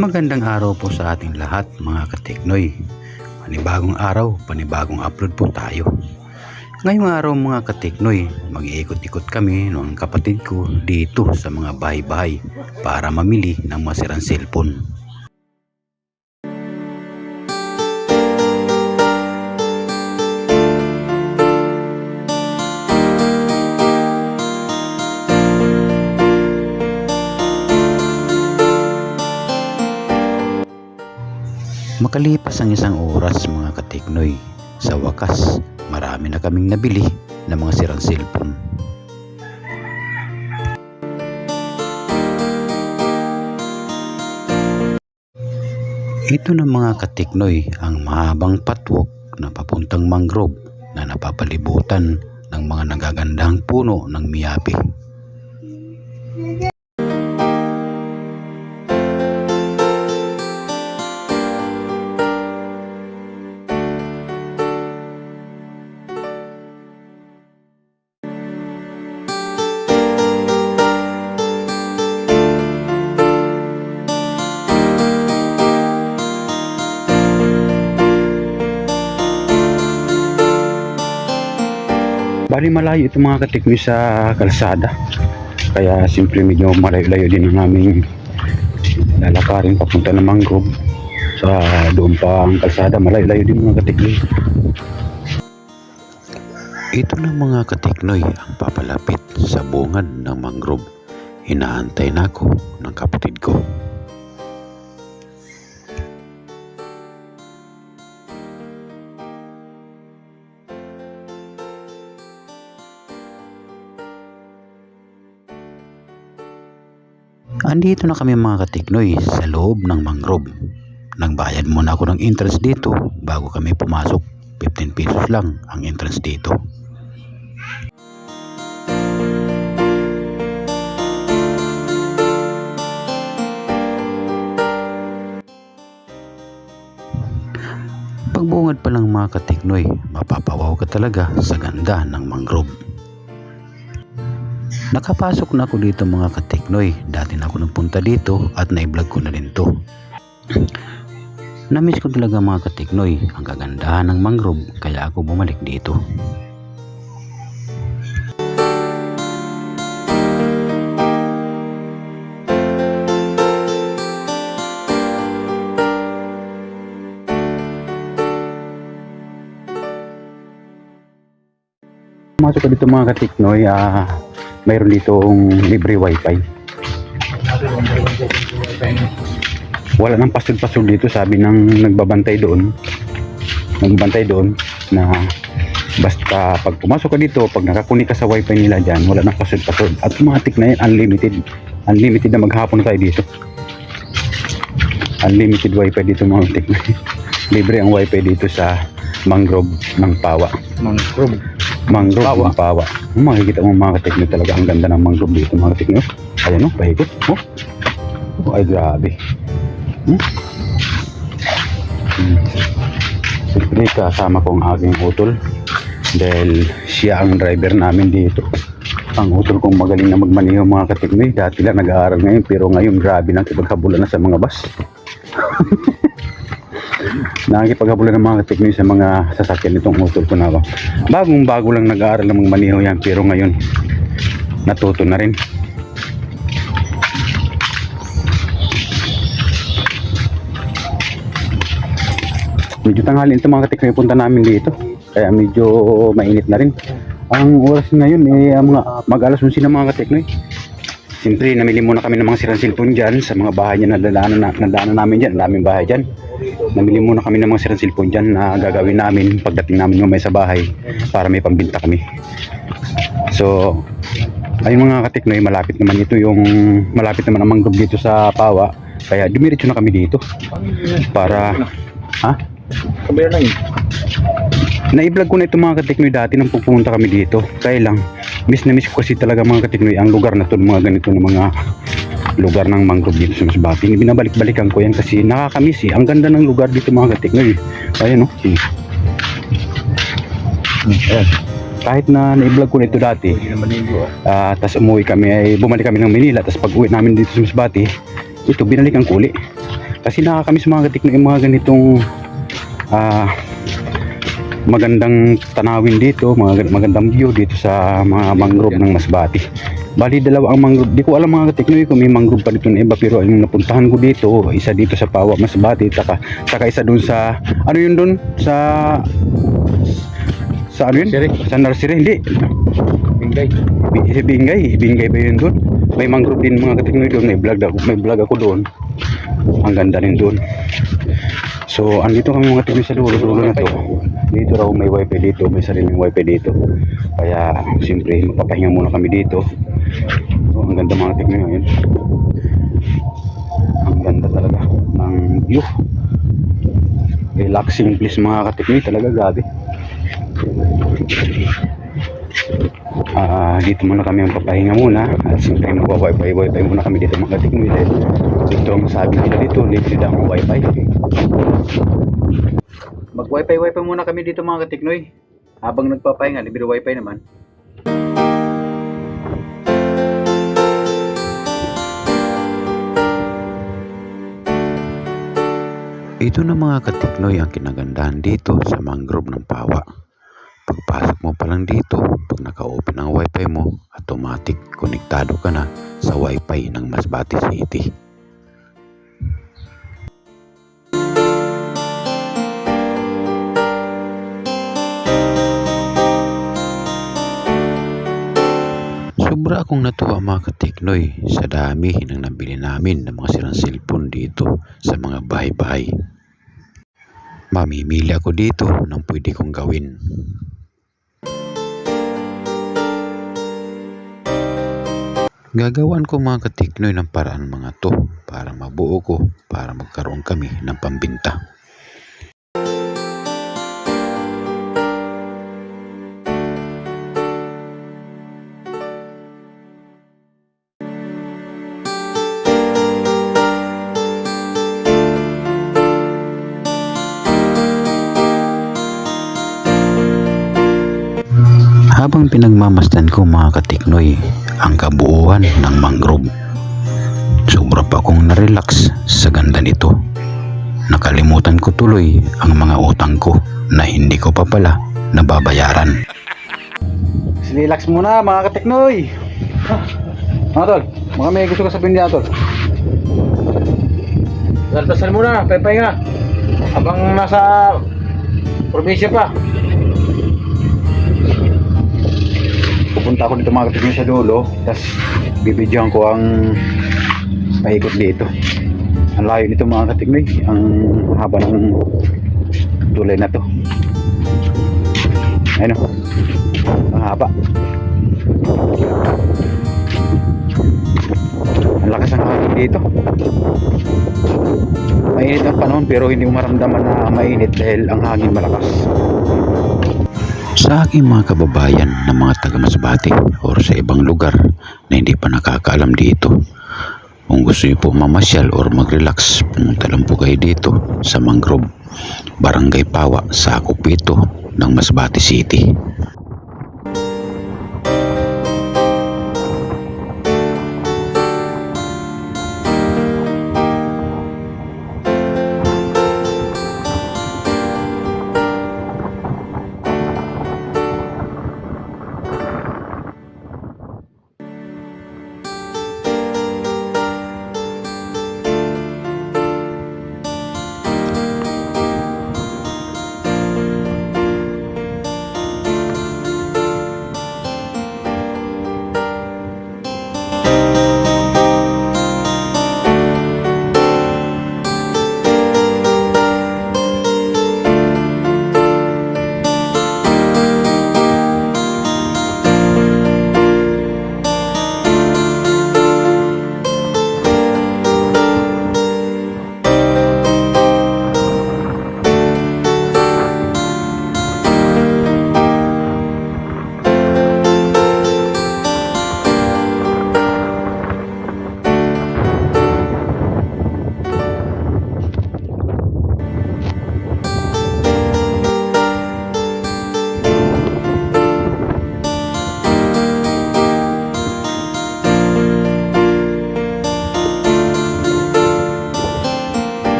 Magandang araw po sa ating lahat mga kateknoy. Panibagong araw, panibagong upload po tayo. Ngayong araw mga kateknoy, mag-iikot-ikot kami ng kapatid ko dito sa mga bahay-bahay para mamili ng masirang cellphone. Makalipas ang isang oras mga kateknoy, sa wakas marami na kaming nabili ng mga sirang cellphone. Ito na mga kateknoy ang mahabang patwok na papuntang mangrove na napapalibutan ng mga nagagandahang puno ng miyapi. Bali malayo ito mga kateknoy sa kalsada, kaya simple medyo malayo-layo din ang aming lalakarin papunta ng mangrove. Sa doon pa ang kalsada, malayo-layo din mga kateknoy. Ito na mga kateknoy ang papalapit sa bungad ng mangrove. Hinaantay na ako ng kapatid ko. Andito na kami mga kateknoy sa loob ng mangrove. Nagbayad muna ako ng entrance dito bago kami pumasok. 15 pesos lang ang entrance dito. Pagbungad pa lang mga kateknoy, mapapawaw ka talaga sa ganda ng mangrove. Nakapasok na ako dito mga kateknoy. Dati na ako nagpunta dito at na-vlog ko na rin to. Namiss ko talaga mga kateknoy ang kagandahan ng mangrove, kaya ako bumalik dito. Masuk ko dito mga kateknoy, mayroon ditong libre wifi. Wala nang pasod-pasod dito, sabi ng nagbabantay doon na basta pag pumasok ka dito, pag nakakunik ka sa wifi nila dyan, wala nang pasod-pasod. Automatic na yan, unlimited na maghapon tayo dito. Unlimited wifi dito mga kateknoy. Libre ang wifi dito sa mangrove ng Pawa. Mangrove ng Pawa. Makikita mo mga kateknoy, talaga ang ganda ng mangrove dito mga kateknoy. Ayan o, pahikot. Ay grabe. Siyempre kasama ko ang aking utol dahil siya ang driver namin dito. Ang utol kong magaling na magmaneho mga kateknoy. Dati lang nag-aaral ngayon, pero ngayon grabe nang kipaghabulan na sa mga bus. Nakikipaghabulan ng mga kateknoy sa mga sasakyan nitong utol ko na. Bagong bago lang nag-aaral ng mga maneho yan, pero ngayon natuto na rin. Medyo tanghali ito mga kateknoy punta namin dito, kaya medyo mainit na rin. Ang oras ngayon mga mag-alas 11 na mga kateknoy. Siyempre namili muna kami ng mga sirang cellphone dyan sa mga bahay na nadaanan namin dyan. Ang daming bahay dyan. Namili muna kami ng mga sirang cellphone dyan na gagawin namin pagdating namin mamaya sa bahay para may pambinta kami. So ayun mga kateknoy, malapit naman ang mangrove dito sa Pawa, kaya dumiretso na kami dito para na-vlog ko na ito mga kateknoy dati nang pupunta kami dito. Kaya lang miss ko kasi talaga mga kateknoy ang lugar na to, mga ganito na mga lugar ng mangrove dito sa Masbate. Binabalik-balikan ko yan kasi nakakamiss ang ganda ng lugar dito mga kateknoy. Ayan o. Ayan. Kahit na na-vlog ko na ito dati, tapos umuwi kami, bumalik kami ng Manila, tapos pag uwi namin dito sa Masbate, ito binalikan ko ulit. Kasi nakakamiss mga katiknoy yung mga ganitong magandang tanawin dito, magandang view dito sa mga mangrove ng Masbate. Bali dalawa ang mangrove. Di ko alam mga katiknoy kung may mangrove pa dito na iba, pero yung napuntahan ko dito, isa dito sa Pawa, Masbate, saka isa dun sa ano yun dun sa ano yun? Sa nursery, hindi. Bingay ba yun dun? May mangrove din mga katiknoy doon, may vlog ako doon. Ang ganda rin doon. So, andito kami mga katiknoy sa dulo na to. Dito raw may wifi dito, may sariling wifi dito. Kaya, siyempre, magpapahinga muna kami dito. So, ang ganda mga katiknoy ngayon. Ang ganda talaga ng view. Relaxing place mga katiknoy, talaga grabe. Dito muna kami ang papahinga muna at siyempre magwa-wifi muna kami dito mga katiknoy dahil ito ang sabi nila dito, libre daw ang wifi. Mag-wifi muna kami dito mga katiknoy habang nagpapahinga, libre wifi naman. Ito na mga katiknoy ang kinagandahan dito sa mangrove ng Pawa. Pagpasok mo pa lang dito, pag naka-open ang wifi mo, automatic konektado ka na sa wifi ng Masbate City. Sobra akong natuwa mga katiknoy sa dami ng nabili namin ng mga sirang cellphone dito sa mga bahay-bahay. Mamimili ako dito ng pwede kong gawin. Gagawan ko mga katiknoy ng paraan mga to para mabuo ko, para magkaroon kami ng pambinta. Habang pinagmamasdan ko mga katiknoy ang kabuuan ng mangrove, sobra pa akong narelax sa ganda nito. Nakalimutan ko tuloy ang mga utang ko na hindi ko pa pala nababayaran. Relax muna mga katiknoy. Mga tol, mga may gusto ka sabihin niya tol. Dasal muna, pahinga. Habang nasa probinsya pa. Pupunta ako dito mga katiknoy sa dulo, tapos bibidyohan ko ang paikot dito. Ang layo nito mga katiknoy, ang haba ng tulay na to. Ayun o, ang haba. Ang lakas ng hangin dito. Mainit ang panahon pero hindi mo maramdaman na mainit dahil ang hangin malakas. Sa aking mga kababayan na mga taga Masbate o sa ibang lugar na hindi pa nakakaalam dito, kung gusto niyo po mamasyal or mag-relax, pumunta lang po kayo dito sa Mangrove, Barangay Pawa, sakop ito ng Masbate City.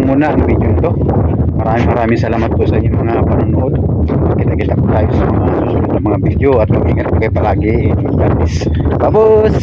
lang muna ang video nito. Maraming salamat po sa inyong mga panonood. Kita-kita po tayo sa mga susunod na mga video at mag-ingat po kayo palagi. God bless. Babos!